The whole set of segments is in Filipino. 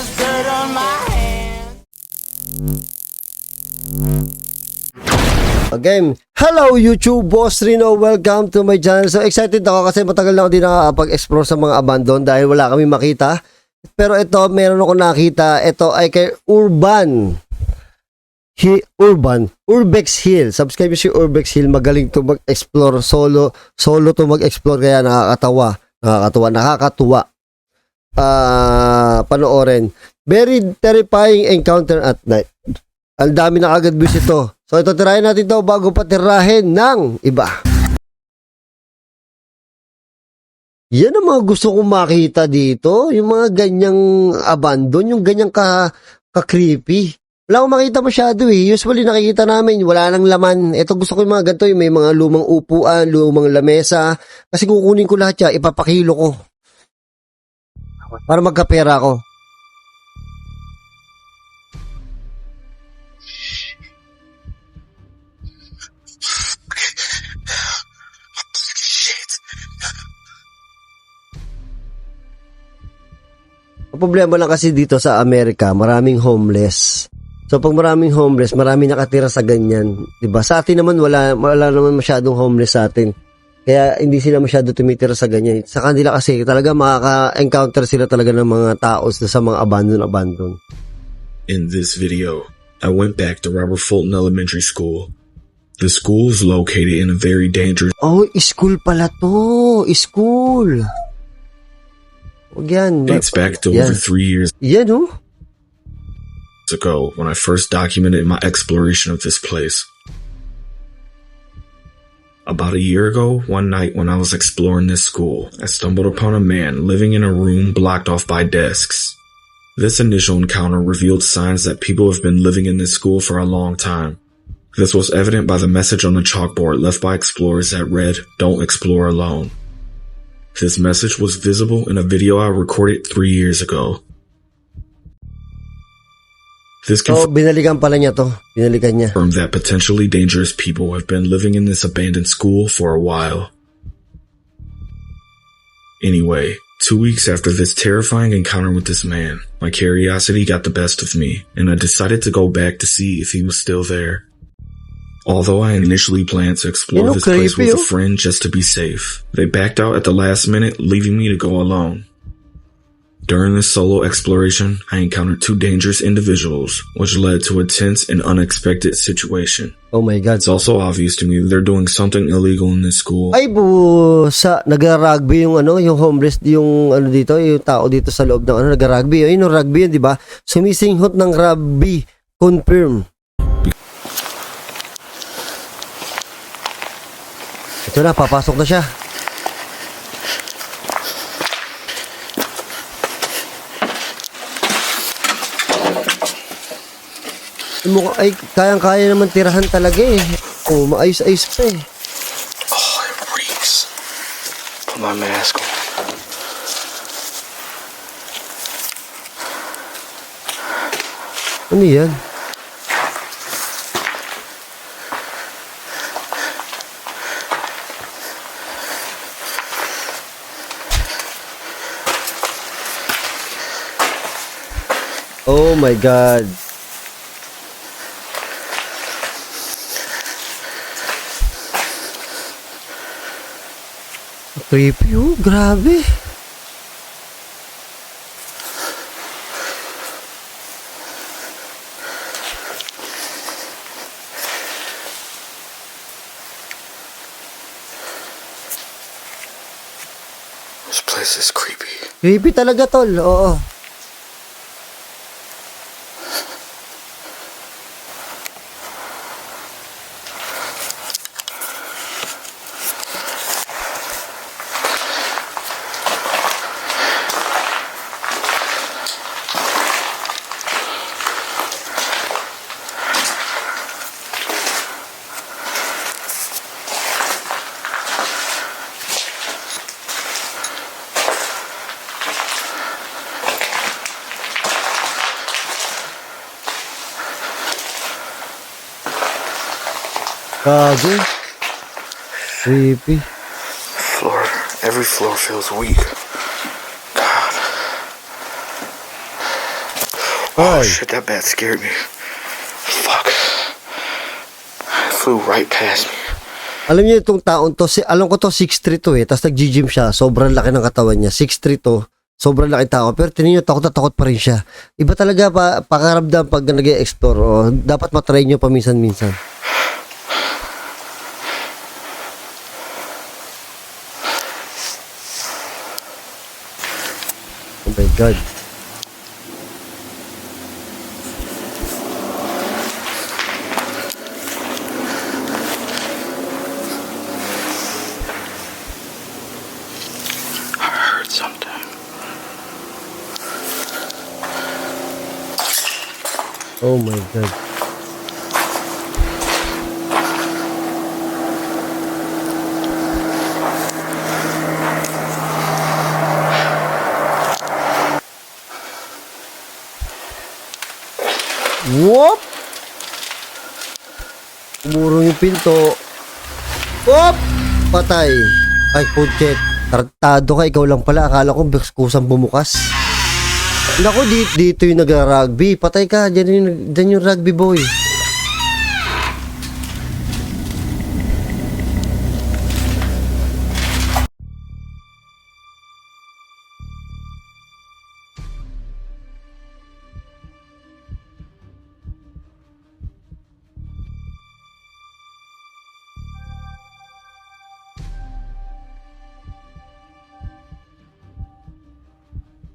there's dirt on my hands. Again, hello YouTube, Boss Rino, welcome to my channel. So excited ako kasi matagal na ako din nakakapag-explore sa mga abandon dahil wala kami makita. Pero ito, meron ako nakita. Ito ay kay Urbex Hill. Subscribe si Urbex Hill. Magaling to mag-explore. Solo to mag-explore. Kaya nakakatuwa. Panoorin. Very terrifying encounter at night. Ang dami na agad views ito. So ito, tirahin natin ito bago pa tirahin ng iba. Yan ang mga gusto kong makita dito. Yung mga ganyang abandon, yung ganyang ka-creepy. Wala akong makita masyado eh. Usually nakikita namin, wala nang laman. Ito gusto ko yung mga ganito, yung may mga lumang upuan, lumang lamesa. Kasi kukunin ko lahat yan, ipapakilo ko. Para magkapera ako. Ang problema lang kasi dito sa Amerika, maraming homeless. So pag maraming homeless, marami nakatira sa ganyan, 'di ba? Sa atin naman wala naman masyadong homeless sa atin. Kaya hindi sila masyado tumitira sa ganyan. Sa kanila kasi talaga makaka-encounter sila talaga ng mga tao sa mga abandon. In this video, I went back to Robert Fulton Elementary School. The school is located in a very dangerous Oh, school pala to. School. Huwag yan. dates back to over 3 years Yan, oh. ago when I first documented my exploration of this place. About a year ago, one night when I was exploring this school, I stumbled upon a man living in a room blocked off by desks. This initial encounter revealed signs that people have been living in this school for a long time. This was evident by the message on the chalkboard left by explorers that read, "Don't explore alone." This message was visible in a video I recorded 3 years ago. This So, binalikan pala niya to. Binalikan niya. confirmed that potentially dangerous people have been living in this abandoned school for a while. Anyway, 2 weeks after this terrifying encounter with this man, my curiosity got the best of me, and I decided to go back to see if he was still there. Although I initially planned to explore this place with a friend just to be safe, they backed out at the last minute, leaving me to go alone. During this solo exploration, I encountered 2 dangerous individuals, which led to a tense and unexpected situation. Oh my God. It's also obvious to me that they're doing something illegal in this school. Ay busa, nagra-rugby yung yung homeless, yung dito, yung tao dito sa loob ng nagra-rugby. Ayun yung rugby yun, di ba? Sumisinghot ng rugby. Confirm. Ito na, papasok na siya. Ay, kayang-kaya naman tirahan talaga eh. Oh, maayos-ayos pa eh. Oh, it reeks. Put my mask on. Ano yan? Oh my God. Creepy, oh, grabe. This place is creepy. Creepy talaga, tol. Oo. Gago. Creepy. Every floor feels weak. God. Oh Ay. shit, that bat scared me. Fuck. It flew right past me. Alam niyo itong taon to, alam ko to 6'3" to eh, tapos nag-gym siya, sobrang laki ng katawan niya, 6'3" to, sobrang laki tao, pero tingin niyo takot na takot pa rin siya. Iba talaga pakaramdam pag nag-e-explore, dapat matry niyo paminsan-minsan. Oh my God. I heard something. Oh my God. Whoop! Umurong yung pinto. Whoop! Patay. Ay, puchet. Tartado ka, ikaw lang pala. Akala ko kusang bumukas. Naku, dito yung nagra-rugby. Patay ka, dyan yung rugby boy.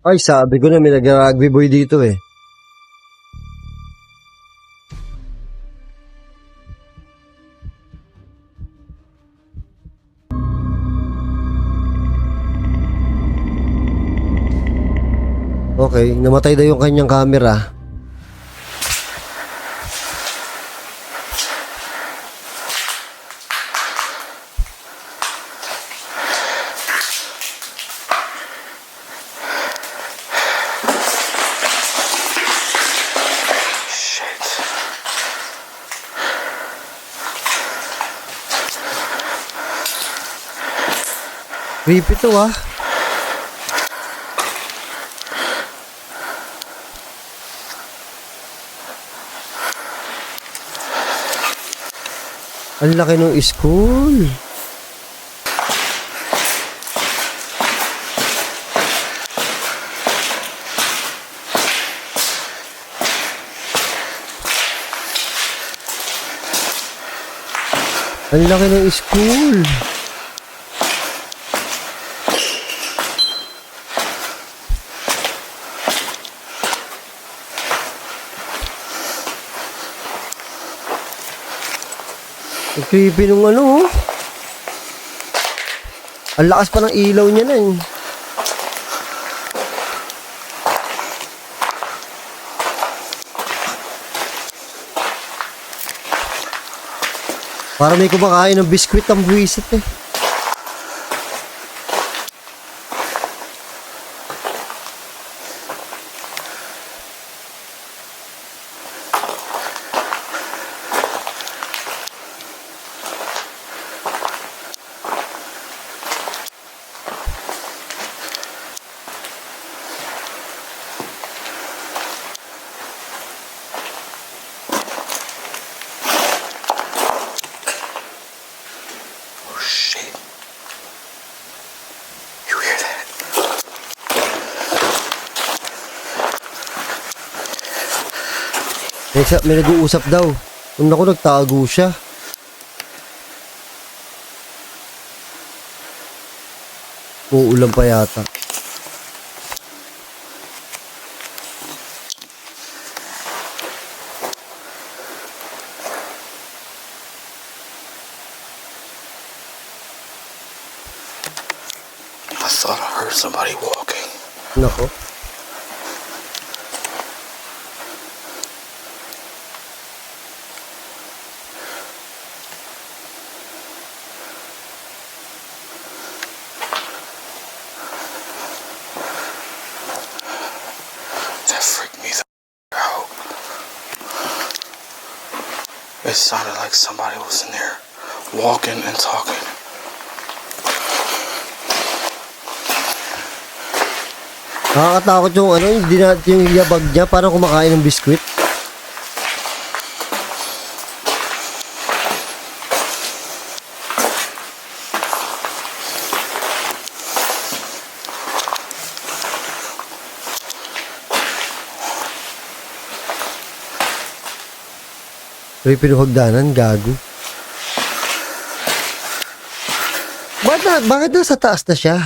Ay, sabi ko na may nagra-rugby boy dito eh. Okay, namatay daw yung kanyang camera. Shit. Creepy to ah. Ang laki ng school. Ang laki ng school. Ang creepy nung ano, oh. Ang lakas pa ng ilaw niya na eh. Para may kumakain ng biskwit ang buwisit eh. Shit. You hear that? May nag-uusap daw. Naku, nagtago siya. Uulan pa yata. I thought I heard somebody walking. Nako. That freaked me the out. It sounded like somebody was in there walking and talking. Nakakatakot yung ano, yung yabag niya, parang kumakain ng biskwit. May pinuhagdanan, gago. Bakit nasa taas na siya?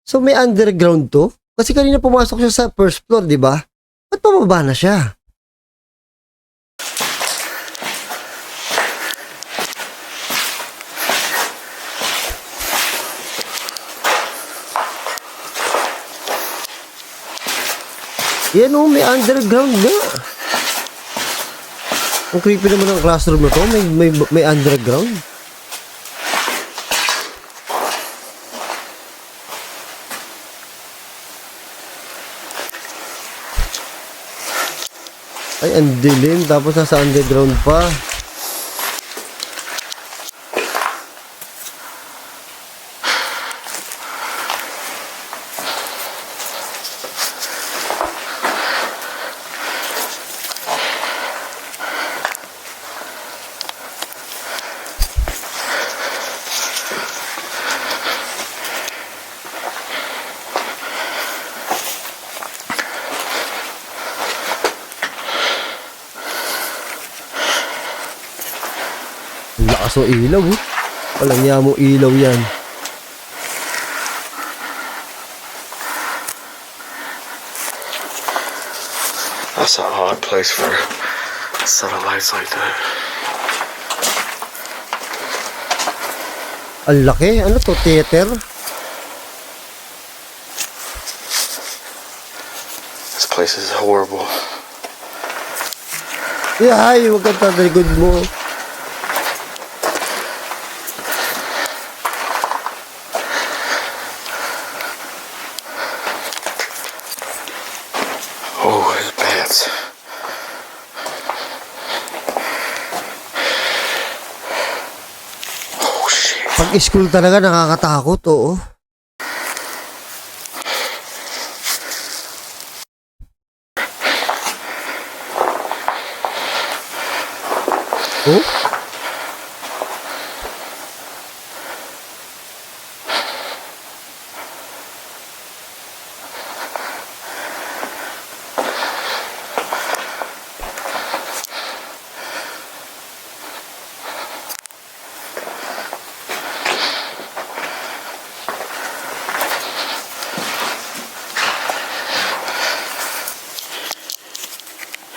So may underground to? Kasi kanina pumasok siya sa first floor, di ba? Ba't pababa na siya? Yan o, may underground nga. Ang creepy naman ng classroom na to. May underground. Ay, ang dilim. Tapos nasa underground pa. Ang lakas o ilaw, eh. Walang niya mo ilaw yan. That's an odd place for a set of lights like that. Ang laki. Ano to? Theater? This place is horrible. Ay, huwag kang tatalikod mo. Oh, it's bats. Oh, shit. Pag school talaga nakakatakot, oo. Oh?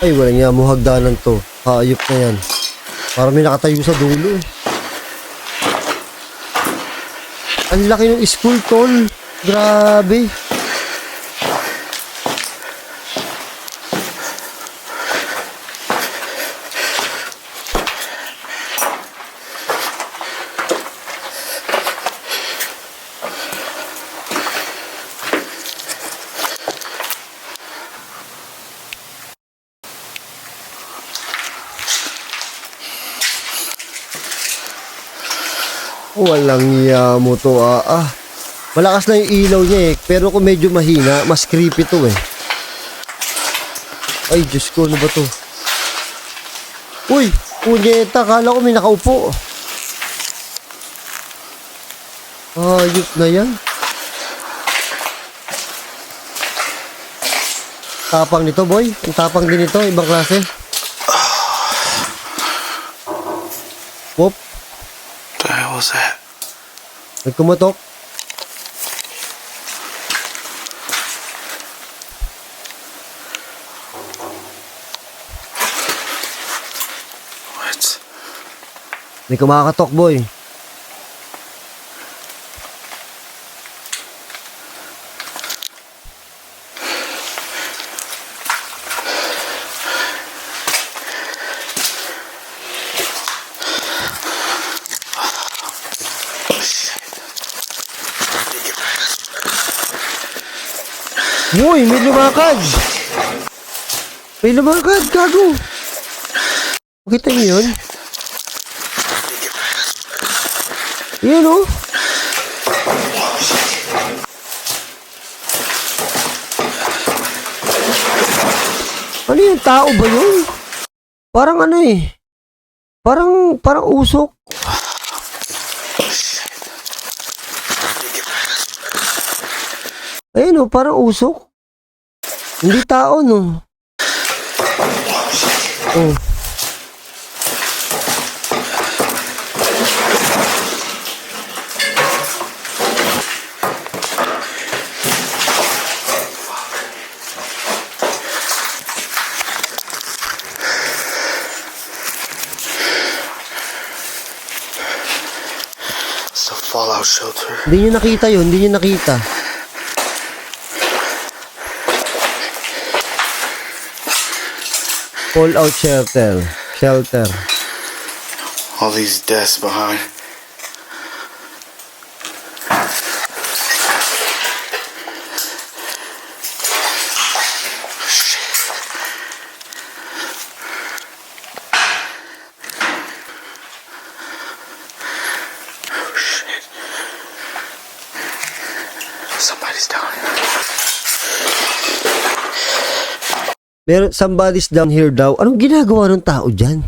Ay, wala niya mo hagdanan to. Hayop na yan. Parang may nakatayo sa dulo, eh. Ang laki ng school, tol. Grabe. Walang iya mo to, Malakas na yung ilaw niya, eh. Pero kung medyo mahina, mas creepy to, eh. Ay, Diyos ko, ano ba to? Uy, punyeta, kala ko may nakaupo. Ayop na yan. Tapang nito, boy. Ang tapang din ito, ibang klase. Whoop. What the hell was that? May kumatok. What? May kumakatok, boy. Uy, may lumakad! May lumakad, gago! Makita niyo yun? Yan, oh! Ano yung tao ba yun? Parang ano eh. Parang usok. Ayun o, parang usok. Hindi tao, no? Oh. It's a fallout shelter. Hindi nyo nakita yun, hindi nyo nakita. Fallout shelter. Shelter. All these deaths behind. Oh, shit. Somebody's down here. Meron, somebody's down here daw. Anong ginagawa ng tao dyan?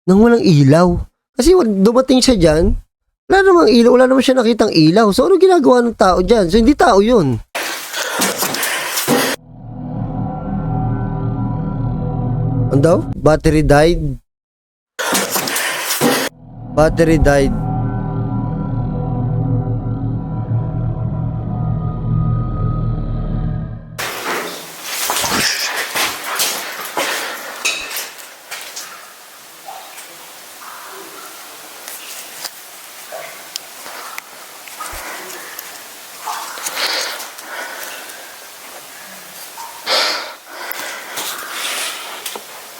Nang walang ilaw. Kasi dumating siya dyan, wala namang ilaw, wala naman siya nakitang ilaw. So, anong ginagawa ng tao dyan? So, hindi tao yun. Ano daw? Battery died. Battery died.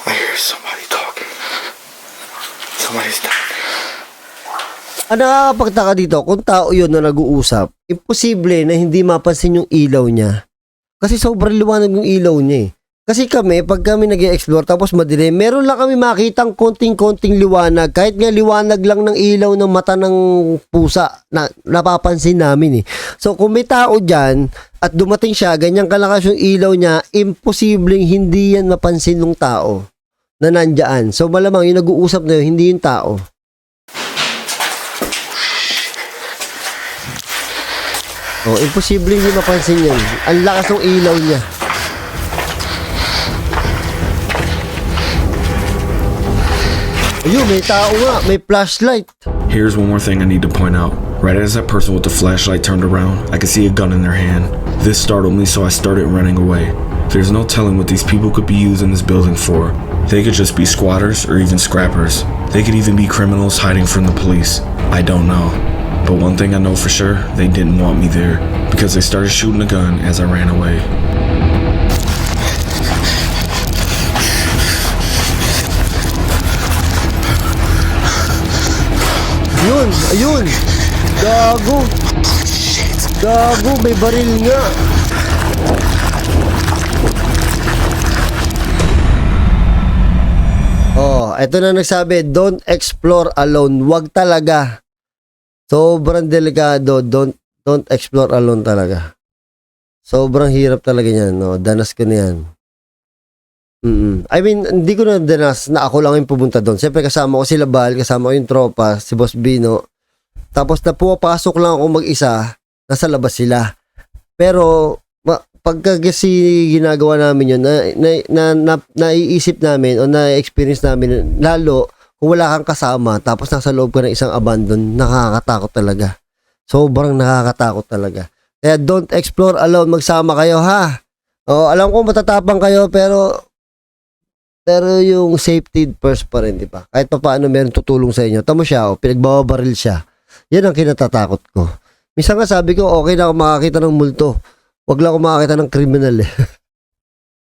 I hear somebody talking. Somebody's down there. Ang nakakapagtaka dito, kung tao yun na nag-uusap, imposible na hindi mapansin yung ilaw niya. Kasi sobrang liwanag yung ilaw niya eh. Kasi kami, pag kami nag-i-explore tapos madilim, meron lang kami makitang konting-konting liwanag. Kahit nga liwanag lang ng ilaw ng mata ng pusa na napapansin namin eh. So kung may tao dyan at dumating siya, ganyan kalakas yung ilaw niya, imposibleng hindi yan mapansin ng tao na nandyan. So malamang yung nag-uusap na yun, hindi yung tao. Oh, imposible hindi mapansin yan. Ang lakas ng ilaw niya. Ayun, may tao nga. May flashlight. Here's one more thing I need to point out. Right as that person with the flashlight turned around, I could see a gun in their hand. This startled me, so I started running away. There's no telling what these people could be using this building for. They could just be squatters or even scrappers. They could even be criminals hiding from the police. I don't know. But one thing I know for sure, they didn't want me there because they started shooting a gun as I ran away. Ayun, ayun. Gago. Gago, may baril nga. Oh, eto na nagsabi, don't explore alone. Wag talaga. Sobrang delikado. Don't explore alone talaga. Sobrang hirap talaga niyan, no. Danas ko na yan. I mean, hindi ko na danas na ako lang yung pumunta doon. Siyempre kasama ko sila Bal, kasama ko yung tropa, si Boss Bino. Tapos na pumapasok lang ako mag-isa, nasa labas sila. Pero pagka kasi ginagawa namin yun, naiisip namin o na-experience namin, lalo kung wala kang kasama, tapos nasa loob ka ng isang abandon, nakakatakot talaga. Sobrang nakakatakot talaga. Kaya don't explore alone, magsama kayo ha. O, alam ko matatapang kayo, pero yung safety first pa rin, di ba? Kahit pa paano meron tutulong sa inyo. Tamo siya, pinagbabaril siya. Yan ang kinatatakot ko. Minsan nga sabi ko, okay na ako makakita ng multo. Wag lang ako makakita ng kriminal eh.